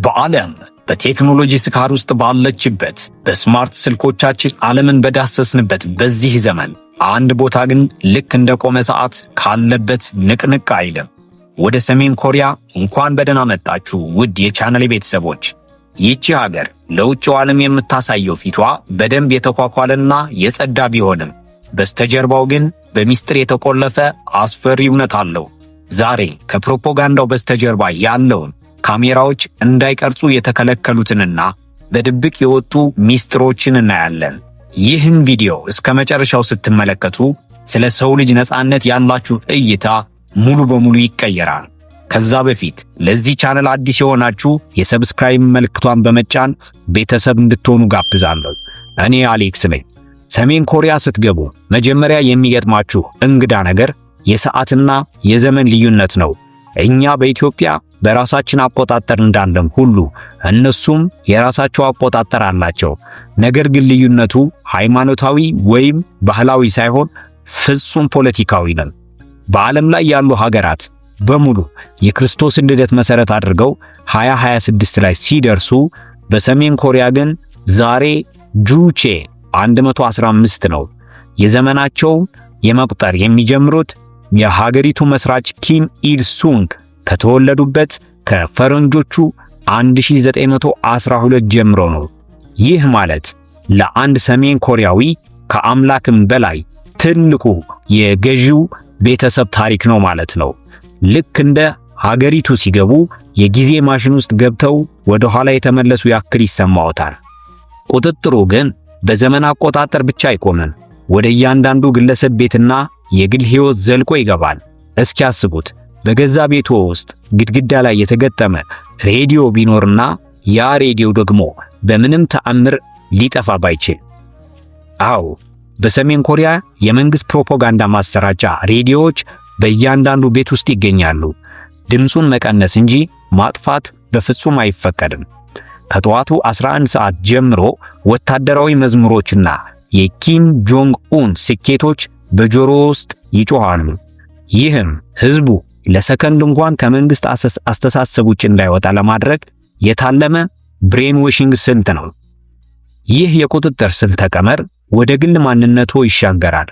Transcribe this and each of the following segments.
በዓለም በቴክኖሎጂ ስካር ውስጥ ባለችበት በስማርት ስልኮቻችን ዓለምን በዳሰስንበት በዚህ ዘመን አንድ ቦታ ግን ልክ እንደ ቆመ ሰዓት ካለበት ንቅንቅ አይልም። ወደ ሰሜን ኮሪያ እንኳን በደህና መጣችሁ ውድ የቻናሌ ቤተሰቦች። ይህች ሀገር ለውጭው ዓለም የምታሳየው ፊቷ በደንብ የተኳኳለና የጸዳ ቢሆንም በስተጀርባው ግን በሚስጥር የተቆለፈ አስፈሪ እውነት አለው። ዛሬ ከፕሮፓጋንዳው በስተጀርባ ያለውን ካሜራዎች እንዳይቀርጹ የተከለከሉትንና በድብቅ የወጡ ሚስጥሮችን እናያለን። ይህን ቪዲዮ እስከ መጨረሻው ስትመለከቱ ስለ ሰው ልጅ ነፃነት ያላችሁ እይታ ሙሉ በሙሉ ይቀየራል። ከዛ በፊት ለዚህ ቻናል አዲስ የሆናችሁ የሰብስክራይብ ምልክቷን በመጫን ቤተሰብ እንድትሆኑ ጋብዛለሁ። እኔ አሌክስ ነኝ። ሰሜን ኮሪያ ስትገቡ መጀመሪያ የሚገጥማችሁ እንግዳ ነገር የሰዓትና የዘመን ልዩነት ነው። እኛ በኢትዮጵያ በራሳችን አቆጣጠር እንዳለን ሁሉ እነሱም የራሳቸው አቆጣጠር አላቸው። ነገር ግን ልዩነቱ ሃይማኖታዊ ወይም ባህላዊ ሳይሆን ፍጹም ፖለቲካዊ ነው። በዓለም ላይ ያሉ ሀገራት በሙሉ የክርስቶስን ልደት መሰረት አድርገው 2026 ላይ ሲደርሱ፣ በሰሜን ኮሪያ ግን ዛሬ ጁቼ 115 ነው። የዘመናቸው የመቁጠር የሚጀምሩት የሀገሪቱ መስራች ኪም ኢል ሱንግ ከተወለዱበት ከፈረንጆቹ 1912 ጀምሮ ነው። ይህ ማለት ለአንድ ሰሜን ኮሪያዊ ከአምላክም በላይ ትልቁ የገዢው ቤተሰብ ታሪክ ነው ማለት ነው። ልክ እንደ ሀገሪቱ ሲገቡ የጊዜ ማሽን ውስጥ ገብተው ወደ ኋላ የተመለሱ ያክል ይሰማዎታል። ቁጥጥሩ ግን በዘመን አቆጣጠር ብቻ አይቆምም። ወደ እያንዳንዱ ግለሰብ ቤትና የግል ሕይወት ዘልቆ ይገባል። እስኪ አስቡት፣ በገዛ ቤቱ ውስጥ ግድግዳ ላይ የተገጠመ ሬዲዮ ቢኖርና ያ ሬዲዮ ደግሞ በምንም ተአምር ሊጠፋ ባይችል። አዎ፣ በሰሜን ኮሪያ የመንግስት ፕሮፓጋንዳ ማሰራጫ ሬዲዮዎች በእያንዳንዱ ቤት ውስጥ ይገኛሉ። ድምፁን መቀነስ እንጂ ማጥፋት በፍጹም አይፈቀድም። ከጠዋቱ 11 ሰዓት ጀምሮ ወታደራዊ መዝሙሮችና የኪም ጆንግ ኡን ስኬቶች በጆሮ ውስጥ ይጮሃሉ። ይህም ህዝቡ ለሰከንድ እንኳን ከመንግስት አስተሳሰብ ውጭ እንዳይወጣ ለማድረግ የታለመ ብሬን ዎሺንግ ስልት ነው። ይህ የቁጥጥር ስልተ ቀመር ወደ ግል ማንነቶ ይሻገራል።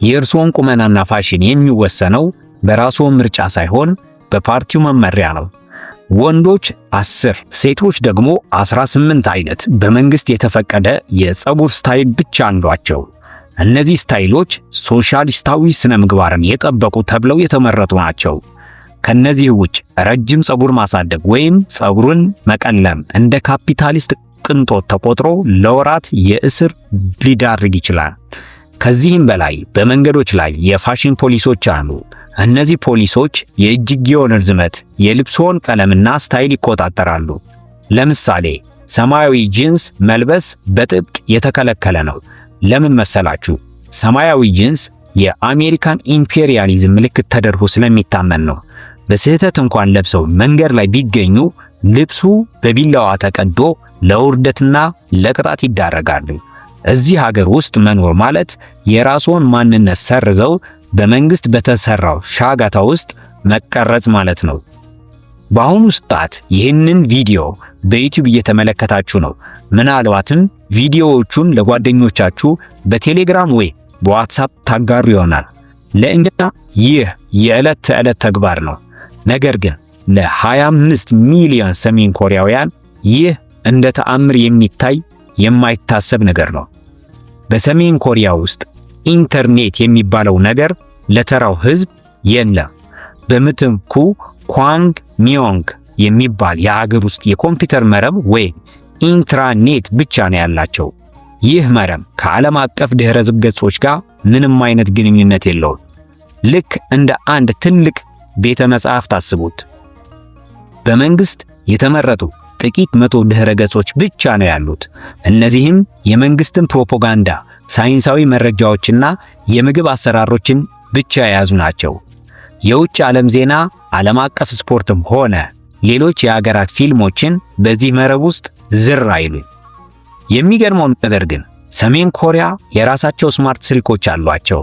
የእርስዎን ቁመናና ፋሽን የሚወሰነው በራስዎ ምርጫ ሳይሆን በፓርቲው መመሪያ ነው። ወንዶች 10 ሴቶች ደግሞ 18 አይነት በመንግስት የተፈቀደ የፀጉር ስታይል ብቻ አሏቸው። እነዚህ ስታይሎች ሶሻሊስታዊ ስነ ምግባርን የጠበቁ ተብለው የተመረጡ ናቸው። ከነዚህ ውጭ ረጅም ፀጉር ማሳደግ ወይም ፀጉርን መቀለም እንደ ካፒታሊስት ቅንጦት ተቆጥሮ ለወራት የእስር ሊዳርግ ይችላል። ከዚህም በላይ በመንገዶች ላይ የፋሽን ፖሊሶች አሉ። እነዚህ ፖሊሶች የእጅጌውን ርዝመት፣ የልብስዎን ቀለምና ስታይል ይቆጣጠራሉ። ለምሳሌ ሰማያዊ ጂንስ መልበስ በጥብቅ የተከለከለ ነው። ለምን መሰላችሁ? ሰማያዊ ጂንስ የአሜሪካን ኢምፔሪያሊዝም ምልክት ተደርጎ ስለሚታመን ነው። በስህተት እንኳን ለብሰው መንገድ ላይ ቢገኙ ልብሱ በቢላዋ ተቀዶ ለውርደትና ለቅጣት ይዳረጋሉ። እዚህ ሀገር ውስጥ መኖር ማለት የራስዎን ማንነት ሰርዘው በመንግስት በተሰራው ሻጋታ ውስጥ መቀረጽ ማለት ነው። በአሁኑ ሰዓት ይህንን ቪዲዮ በዩቲዩብ እየተመለከታችሁ ነው። ምናልባትም ቪዲዮዎቹን ለጓደኞቻችሁ በቴሌግራም ወይ በዋትስአፕ ታጋሩ ይሆናል። ለእኛ ይህ የዕለት ተዕለት ተግባር ነው። ነገር ግን ለ25 ሚሊዮን ሰሜን ኮሪያውያን ይህ እንደ ተአምር የሚታይ የማይታሰብ ነገር ነው። በሰሜን ኮሪያ ውስጥ ኢንተርኔት የሚባለው ነገር ለተራው ህዝብ የለም። በምትኩ ኳንግ ሚዮንግ የሚባል የሀገር ውስጥ የኮምፒውተር መረብ ወይም ኢንትራኔት ብቻ ነው ያላቸው። ይህ መረብ ከዓለም አቀፍ ድህረ ገጾች ጋር ምንም አይነት ግንኙነት የለውም። ልክ እንደ አንድ ትልቅ ቤተ መጻሕፍት አስቡት። በመንግስት የተመረጡ ጥቂት 100 ድህረ ገጾች ብቻ ነው ያሉት። እነዚህም የመንግስትን ፕሮፓጋንዳ፣ ሳይንሳዊ መረጃዎችና የምግብ አሰራሮችን ብቻ የያዙ ናቸው። የውጭ ዓለም ዜና፣ ዓለም አቀፍ ስፖርትም ሆነ ሌሎች የሀገራት ፊልሞችን በዚህ መረብ ውስጥ ዝር አይሉም። የሚገርመው ነገር ግን ሰሜን ኮሪያ የራሳቸው ስማርት ስልኮች አሏቸው።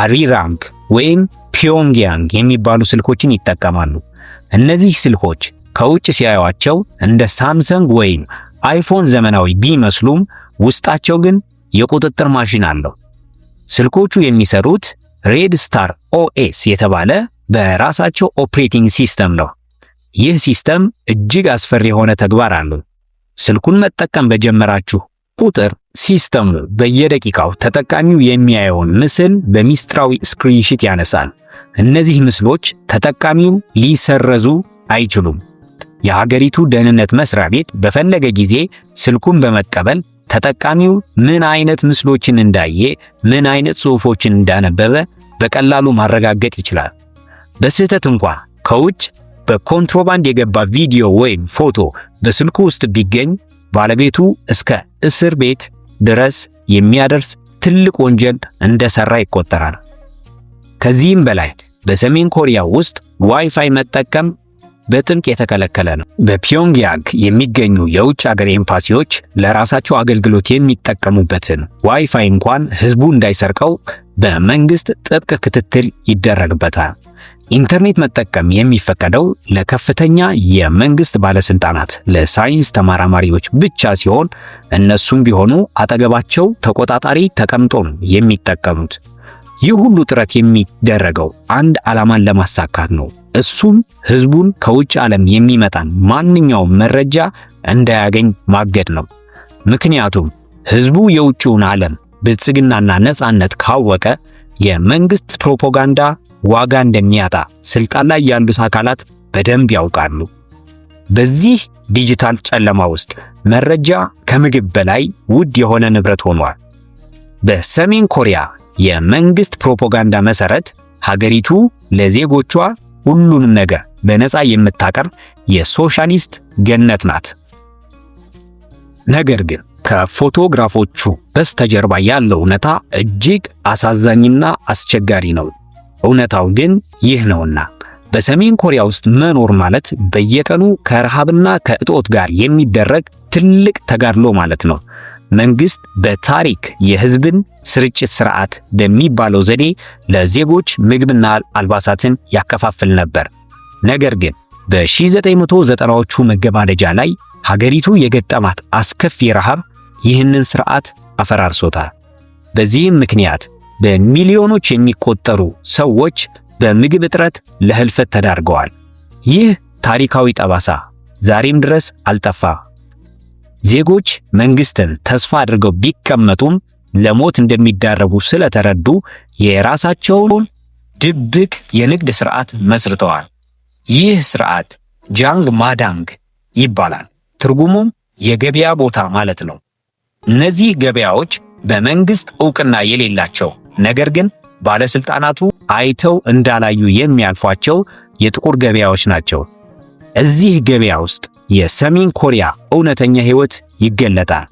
አሪራንግ ወይም ፒዮንግያንግ የሚባሉ ስልኮችን ይጠቀማሉ። እነዚህ ስልኮች ከውጭ ሲያዩዋቸው እንደ ሳምሰንግ ወይም አይፎን ዘመናዊ ቢመስሉም ውስጣቸው ግን የቁጥጥር ማሽን አለው። ስልኮቹ የሚሰሩት ሬድ ስታር ኦኤስ የተባለ በራሳቸው ኦፕሬቲንግ ሲስተም ነው። ይህ ሲስተም እጅግ አስፈሪ የሆነ ተግባር አለው። ስልኩን መጠቀም በጀመራችሁ ቁጥር ሲስተሙ በየደቂቃው ተጠቃሚው የሚያየውን ምስል በሚስጥራዊ ስክሪንሺት ያነሳል። እነዚህ ምስሎች ተጠቃሚው ሊሰረዙ አይችሉም። የሀገሪቱ ደህንነት መስሪያ ቤት በፈለገ ጊዜ ስልኩን በመቀበል ተጠቃሚው ምን አይነት ምስሎችን እንዳየ፣ ምን አይነት ጽሑፎችን እንዳነበበ በቀላሉ ማረጋገጥ ይችላል። በስህተት እንኳን ከውጭ በኮንትሮባንድ የገባ ቪዲዮ ወይም ፎቶ በስልኩ ውስጥ ቢገኝ ባለቤቱ እስከ እስር ቤት ድረስ የሚያደርስ ትልቅ ወንጀል እንደሰራ ይቆጠራል። ከዚህም በላይ በሰሜን ኮሪያ ውስጥ ዋይፋይ መጠቀም በጥብቅ የተከለከለ ነው። በፒዮንግያንግ የሚገኙ የውጭ ሀገር ኤምባሲዎች ለራሳቸው አገልግሎት የሚጠቀሙበትን ዋይፋይ እንኳን ህዝቡ እንዳይሰርቀው በመንግስት ጥብቅ ክትትል ይደረግበታል። ኢንተርኔት መጠቀም የሚፈቀደው ለከፍተኛ የመንግስት ባለስልጣናት፣ ለሳይንስ ተመራማሪዎች ብቻ ሲሆን እነሱም ቢሆኑ አጠገባቸው ተቆጣጣሪ ተቀምጦ ነው የሚጠቀሙት። ይህ ሁሉ ጥረት የሚደረገው አንድ ዓላማን ለማሳካት ነው። እሱም ህዝቡን ከውጭ ዓለም የሚመጣን ማንኛውም መረጃ እንዳያገኝ ማገድ ነው። ምክንያቱም ህዝቡ የውጭውን ዓለም ብልጽግናና ነፃነት ካወቀ የመንግስት ፕሮፓጋንዳ ዋጋ እንደሚያጣ ስልጣን ላይ ያሉት አካላት በደንብ ያውቃሉ። በዚህ ዲጂታል ጨለማ ውስጥ መረጃ ከምግብ በላይ ውድ የሆነ ንብረት ሆኗል። በሰሜን ኮሪያ የመንግስት ፕሮፓጋንዳ መሰረት ሀገሪቱ ለዜጎቿ ሁሉንም ነገር በነፃ የምታቀርብ የሶሻሊስት ገነት ናት። ነገር ግን ከፎቶግራፎቹ በስተጀርባ ያለው እውነታ እጅግ አሳዛኝና አስቸጋሪ ነው። እውነታው ግን ይህ ነውና በሰሜን ኮሪያ ውስጥ መኖር ማለት በየቀኑ ከረሃብና ከእጦት ጋር የሚደረግ ትልቅ ተጋድሎ ማለት ነው። መንግስት በታሪክ የህዝብን ስርጭት ስርዓት በሚባለው ዘዴ ለዜጎች ምግብና አልባሳትን ያከፋፍል ነበር። ነገር ግን በ1990ዎቹ መገባደጃ ላይ ሀገሪቱ የገጠማት አስከፊ ረሃብ ይህንን ስርዓት አፈራርሶታል። በዚህም ምክንያት በሚሊዮኖች የሚቆጠሩ ሰዎች በምግብ እጥረት ለህልፈት ተዳርገዋል። ይህ ታሪካዊ ጠባሳ ዛሬም ድረስ አልጠፋም። ዜጎች መንግስትን ተስፋ አድርገው ቢቀመጡም ለሞት እንደሚዳረጉ ስለተረዱ የራሳቸውን ድብቅ የንግድ ስርዓት መስርተዋል። ይህ ስርዓት ጃንግ ማዳንግ ይባላል። ትርጉሙም የገበያ ቦታ ማለት ነው። እነዚህ ገበያዎች በመንግስት ዕውቅና የሌላቸው ነገር ግን ባለስልጣናቱ አይተው እንዳላዩ የሚያልፏቸው የጥቁር ገበያዎች ናቸው። እዚህ ገበያ ውስጥ የሰሜን ኮሪያ እውነተኛ ህይወት ይገለጣል።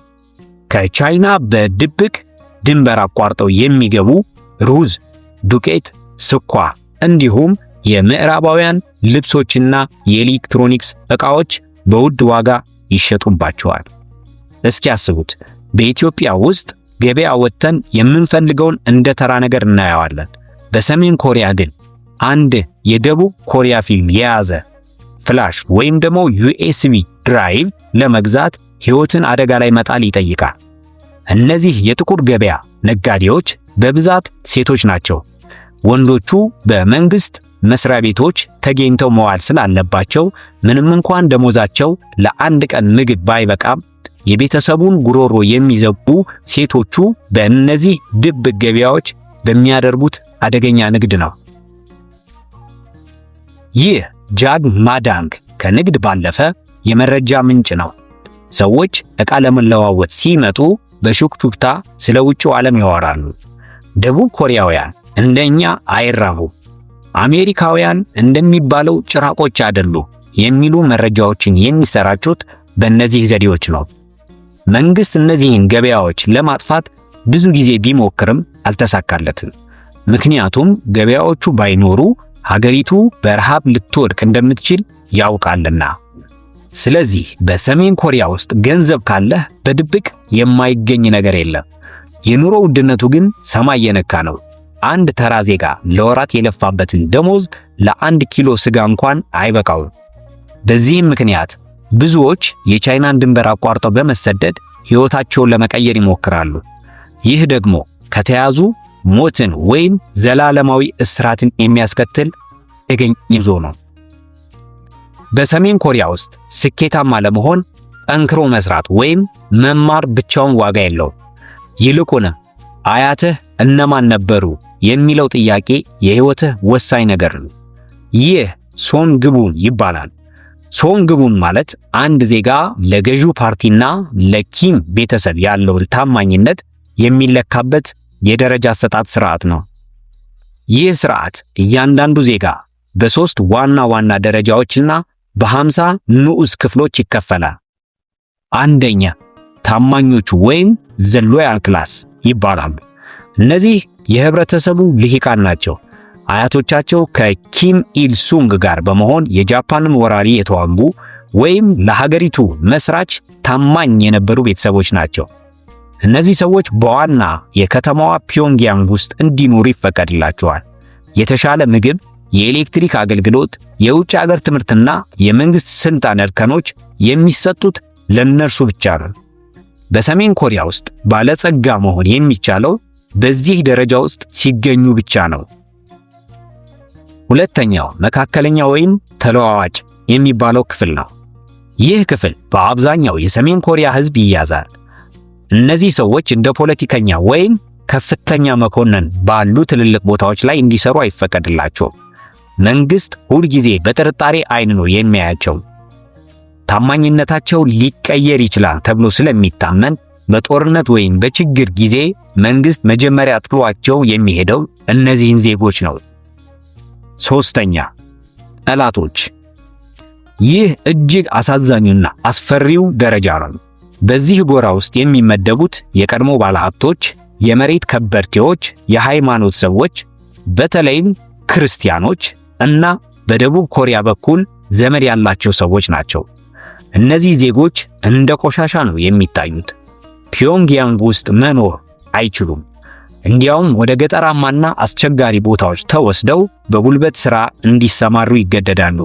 ከቻይና በድብቅ ድንበር አቋርጠው የሚገቡ ሩዝ፣ ዱቄት፣ ስኳር እንዲሁም የምዕራባውያን ልብሶችና የኤሌክትሮኒክስ ዕቃዎች በውድ ዋጋ ይሸጡባቸዋል። እስኪ ያስቡት፣ በኢትዮጵያ ውስጥ ገበያ ወጥተን የምንፈልገውን እንደ ተራ ነገር እናየዋለን። በሰሜን ኮሪያ ግን አንድ የደቡብ ኮሪያ ፊልም የያዘ ፍላሽ ወይም ደግሞ ዩኤስቢ ድራይቭ ለመግዛት ህይወትን አደጋ ላይ መጣል ይጠይቃል። እነዚህ የጥቁር ገበያ ነጋዴዎች በብዛት ሴቶች ናቸው። ወንዶቹ በመንግስት መስሪያ ቤቶች ተገኝተው መዋል ስላለባቸው ምንም እንኳን ደሞዛቸው ለአንድ ቀን ምግብ ባይበቃም የቤተሰቡን ጉሮሮ የሚዘጉ ሴቶቹ በእነዚህ ድብቅ ገበያዎች በሚያደርጉት አደገኛ ንግድ ነው። ይህ ጃንግ ማዳንግ ከንግድ ባለፈ የመረጃ ምንጭ ነው። ሰዎች ዕቃ ለመለዋወጥ ሲመጡ በሹክሹክታ ስለ ውጭው ዓለም ያወራሉ። ደቡብ ኮሪያውያን እንደኛ አይራቡም፣ አሜሪካውያን እንደሚባለው ጭራቆች አይደሉ የሚሉ መረጃዎችን የሚሰራጩት በእነዚህ ዘዴዎች ነው። መንግስት እነዚህን ገበያዎች ለማጥፋት ብዙ ጊዜ ቢሞክርም አልተሳካለትም። ምክንያቱም ገበያዎቹ ባይኖሩ ሀገሪቱ በረሃብ ልትወድቅ እንደምትችል ያውቃልና። ስለዚህ በሰሜን ኮሪያ ውስጥ ገንዘብ ካለህ በድብቅ የማይገኝ ነገር የለም። የኑሮ ውድነቱ ግን ሰማይ የነካ ነው። አንድ ተራ ዜጋ ለወራት የለፋበትን ደሞዝ ለአንድ ኪሎ ስጋ እንኳን አይበቃውም። በዚህም ምክንያት ብዙዎች የቻይናን ድንበር አቋርጠው በመሰደድ ሕይወታቸውን ለመቀየር ይሞክራሉ። ይህ ደግሞ ከተያዙ ሞትን ወይም ዘላለማዊ እስራትን የሚያስከትል አደገኛ ጉዞ ነው። በሰሜን ኮሪያ ውስጥ ስኬታማ ለመሆን ጠንክሮ መስራት ወይም መማር ብቻውን ዋጋ የለውም። ይልቁንም አያትህ እነማን ነበሩ የሚለው ጥያቄ የሕይወትህ ወሳኝ ነገር ነው። ይህ ሶንግቡን ይባላል። ሶንግቡን ማለት አንድ ዜጋ ለገዢው ፓርቲና ለኪም ቤተሰብ ያለውን ታማኝነት የሚለካበት የደረጃ አሰጣጥ ስርዓት ነው። ይህ ስርዓት እያንዳንዱ ዜጋ በ3 ዋና ዋና ደረጃዎችና በ50 ንዑስ ክፍሎች ይከፈላል። አንደኛ ታማኞቹ ወይም ዘ ሎያል ክላስ ይባላሉ። እነዚህ የህብረተሰቡ ልሂቃን ናቸው። አያቶቻቸው ከኪም ኢል ሱንግ ጋር በመሆን የጃፓንን ወራሪ የተዋጉ ወይም ለሀገሪቱ መስራች ታማኝ የነበሩ ቤተሰቦች ናቸው። እነዚህ ሰዎች በዋና የከተማዋ ፒዮንግያንግ ውስጥ እንዲኖሩ ይፈቀድላቸዋል። የተሻለ ምግብ፣ የኤሌክትሪክ አገልግሎት፣ የውጭ ሀገር ትምህርትና የመንግስት ስልጣን እርከኖች የሚሰጡት ለነርሱ ብቻ ነው። በሰሜን ኮሪያ ውስጥ ባለጸጋ መሆን የሚቻለው በዚህ ደረጃ ውስጥ ሲገኙ ብቻ ነው። ሁለተኛው መካከለኛ ወይም ተለዋዋጭ የሚባለው ክፍል ነው። ይህ ክፍል በአብዛኛው የሰሜን ኮሪያ ህዝብ ይያዛል። እነዚህ ሰዎች እንደ ፖለቲከኛ ወይም ከፍተኛ መኮንን ባሉ ትልልቅ ቦታዎች ላይ እንዲሰሩ አይፈቀድላቸውም። መንግስት ሁልጊዜ በጥርጣሬ አይን ነው የሚያያቸው። ታማኝነታቸው ሊቀየር ይችላል ተብሎ ስለሚታመን በጦርነት ወይም በችግር ጊዜ መንግስት መጀመሪያ ጥሏቸው የሚሄደው እነዚህን ዜጎች ነው። ሶስተኛ ጠላቶች። ይህ እጅግ አሳዛኙና አስፈሪው ደረጃ ነው። በዚህ ጎራ ውስጥ የሚመደቡት የቀድሞ ባለሀብቶች፣ የመሬት ከበርቴዎች፣ የሃይማኖት ሰዎች፣ በተለይም ክርስቲያኖች እና በደቡብ ኮሪያ በኩል ዘመድ ያላቸው ሰዎች ናቸው። እነዚህ ዜጎች እንደ ቆሻሻ ነው የሚታዩት። ፒዮንግያንግ ውስጥ መኖር አይችሉም። እንዲያውም ወደ ገጠራማና አስቸጋሪ ቦታዎች ተወስደው በጉልበት ሥራ እንዲሰማሩ ይገደዳሉ።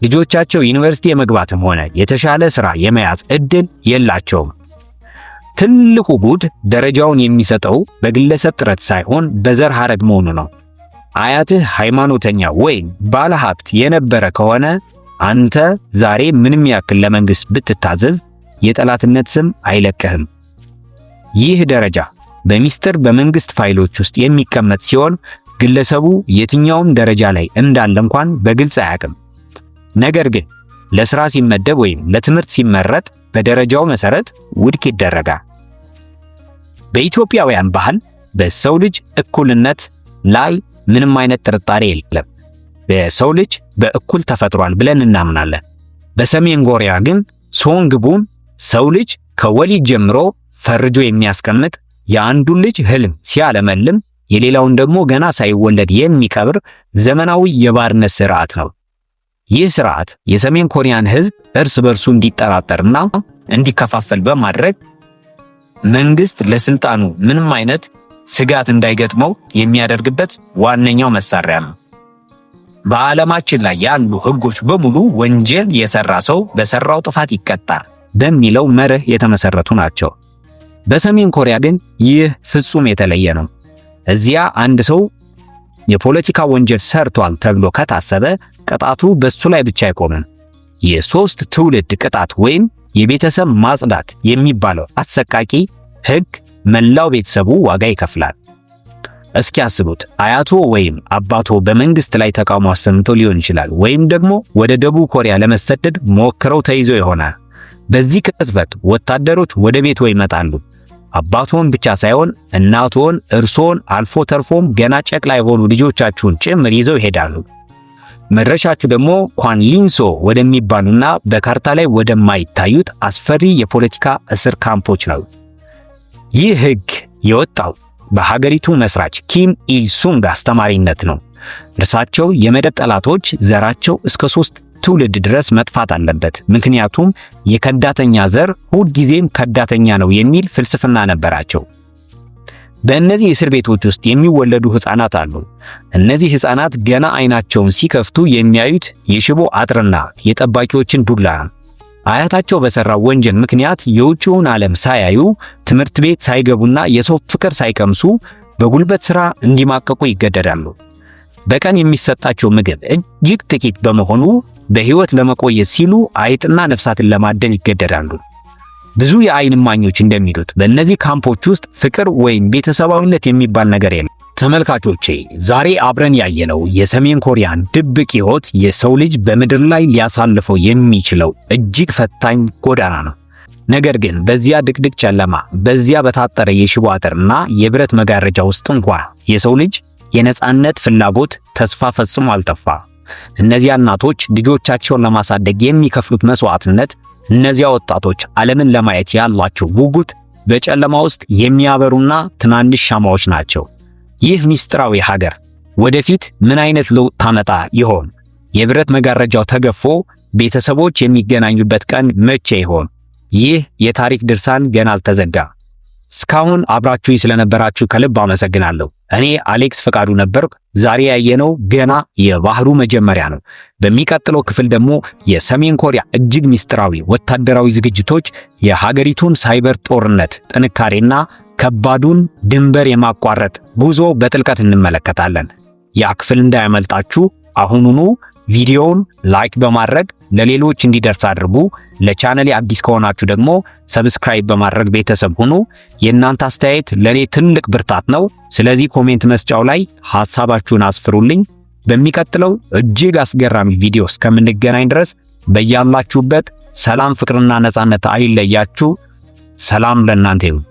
ልጆቻቸው ዩኒቨርሲቲ የመግባትም ሆነ የተሻለ ሥራ የመያዝ ዕድል የላቸውም። ትልቁ ጉድ ደረጃውን የሚሰጠው በግለሰብ ጥረት ሳይሆን በዘር ሐረግ መሆኑ ነው። አያትህ ሃይማኖተኛ ወይም ባለሀብት የነበረ ከሆነ አንተ ዛሬ ምንም ያክል ለመንግስት ብትታዘዝ የጠላትነት ስም አይለቅህም። ይህ ደረጃ በሚስጥር በመንግስት ፋይሎች ውስጥ የሚቀመጥ ሲሆን ግለሰቡ የትኛውም ደረጃ ላይ እንዳለ እንኳን በግልጽ አያውቅም። ነገር ግን ለሥራ ሲመደብ ወይም ለትምህርት ሲመረጥ በደረጃው መሰረት ውድቅ ይደረጋል። በኢትዮጵያውያን ባህል በሰው ልጅ እኩልነት ላይ ምንም አይነት ጥርጣሬ የለም። በሰው ልጅ በእኩል ተፈጥሯል ብለን እናምናለን። በሰሜን ኮሪያ ግን ሶንግቡን ሰው ልጅ ከወሊድ ጀምሮ ፈርጆ የሚያስቀምጥ፣ የአንዱን ልጅ ህልም ሲያለመልም የሌላውን ደግሞ ገና ሳይወለድ የሚቀብር ዘመናዊ የባርነት ስርዓት ነው። ይህ ስርዓት የሰሜን ኮሪያን ህዝብ እርስ በርሱ እንዲጠራጠርና እንዲከፋፈል በማድረግ መንግስት ለስልጣኑ ምንም አይነት ስጋት እንዳይገጥመው የሚያደርግበት ዋነኛው መሳሪያ ነው። በዓለማችን ላይ ያሉ ህጎች በሙሉ ወንጀል የሰራ ሰው በሰራው ጥፋት ይቀጣል በሚለው መርህ የተመሰረቱ ናቸው። በሰሜን ኮሪያ ግን ይህ ፍጹም የተለየ ነው። እዚያ አንድ ሰው የፖለቲካ ወንጀል ሰርቷል ተብሎ ከታሰበ ቅጣቱ በሱ ላይ ብቻ አይቆምም። የሶስት ትውልድ ቅጣት ወይም የቤተሰብ ማጽዳት የሚባለው አሰቃቂ ህግ መላው ቤተሰቡ ዋጋ ይከፍላል። እስኪ ያስቡት፣ አያቶ ወይም አባቶ በመንግስት ላይ ተቃውሞ አሰምተው ሊሆን ይችላል፣ ወይም ደግሞ ወደ ደቡብ ኮሪያ ለመሰደድ ሞክረው ተይዘው ይሆናል። በዚህ ቅጽበት ወታደሮች ወደ ቤቶ ይመጣሉ። አባቶን ብቻ ሳይሆን እናቶን፣ እርሶን፣ አልፎ ተርፎም ገና ጨቅላ የሆኑ ልጆቻችሁን ጭምር ይዘው ይሄዳሉ። መድረሻችሁ ደግሞ ኳንሊንሶ ወደሚባሉና በካርታ ላይ ወደማይታዩት አስፈሪ የፖለቲካ እስር ካምፖች ነው። ይህ ህግ የወጣው በሀገሪቱ መስራች ኪም ኢል ሱንግ አስተማሪነት ነው። እርሳቸው የመደብ ጠላቶች ዘራቸው እስከ 3 ትውልድ ድረስ መጥፋት አለበት፣ ምክንያቱም የከዳተኛ ዘር ሁልጊዜም ከዳተኛ ነው የሚል ፍልስፍና ነበራቸው። በእነዚህ እስር ቤቶች ውስጥ የሚወለዱ ህፃናት አሉ። እነዚህ ህፃናት ገና አይናቸውን ሲከፍቱ የሚያዩት የሽቦ አጥርና የጠባቂዎችን ዱላ ነው። አያታቸው በሰራው ወንጀል ምክንያት የውጭውን ዓለም ሳያዩ ትምህርት ቤት ሳይገቡና የሰው ፍቅር ሳይቀምሱ በጉልበት ሥራ እንዲማቀቁ ይገደዳሉ። በቀን የሚሰጣቸው ምግብ እጅግ ጥቂት በመሆኑ በህይወት ለመቆየት ሲሉ አይጥና ነፍሳትን ለማደን ይገደዳሉ። ብዙ የዓይን እማኞች እንደሚሉት በእነዚህ ካምፖች ውስጥ ፍቅር ወይም ቤተሰባዊነት የሚባል ነገር የለም። ተመልካቾቼ ዛሬ አብረን ያየነው የሰሜን ኮሪያን ድብቅ ሕይወት የሰው ልጅ በምድር ላይ ሊያሳልፈው የሚችለው እጅግ ፈታኝ ጎዳና ነው። ነገር ግን በዚያ ድቅድቅ ጨለማ፣ በዚያ በታጠረ የሽቦ አጥርና የብረት መጋረጃ ውስጥ እንኳን የሰው ልጅ የነጻነት ፍላጎት ተስፋ ፈጽሞ አልጠፋ። እነዚያ እናቶች ልጆቻቸውን ለማሳደግ የሚከፍሉት መስዋዕትነት፣ እነዚያ ወጣቶች ዓለምን ለማየት ያላቸው ጉጉት በጨለማ ውስጥ የሚያበሩና ትናንሽ ሻማዎች ናቸው። ይህ ምስጢራዊ ሀገር ወደፊት ምን አይነት ለውጥ ታመጣ ይሆን? የብረት መጋረጃው ተገፎ ቤተሰቦች የሚገናኙበት ቀን መቼ ይሆን? ይህ የታሪክ ድርሳን ገና አልተዘጋም። እስካሁን አብራችሁኝ ስለነበራችሁ ከልብ አመሰግናለሁ። እኔ አሌክስ ፈቃዱ ነበርኩ። ዛሬ ያየነው ገና የባህሩ መጀመሪያ ነው። በሚቀጥለው ክፍል ደግሞ የሰሜን ኮሪያ እጅግ ምስጢራዊ ወታደራዊ ዝግጅቶች፣ የሀገሪቱን ሳይበር ጦርነት ጥንካሬና ከባዱን ድንበር የማቋረጥ ጉዞ በጥልቀት እንመለከታለን። ያ ክፍል እንዳያመልጣችሁ አሁኑኑ ቪዲዮውን ላይክ በማድረግ ለሌሎች እንዲደርስ አድርጉ። ለቻናሌ አዲስ ከሆናችሁ ደግሞ ሰብስክራይብ በማድረግ ቤተሰብ ሁኑ። የእናንተ አስተያየት ለኔ ትልቅ ብርታት ነው። ስለዚህ ኮሜንት መስጫው ላይ ሐሳባችሁን አስፍሩልኝ። በሚቀጥለው እጅግ አስገራሚ ቪዲዮ እስከምንገናኝ ድረስ በያላችሁበት ሰላም፣ ፍቅርና ነጻነት አይለያችሁ። ሰላም ለእናንተ ይሁን።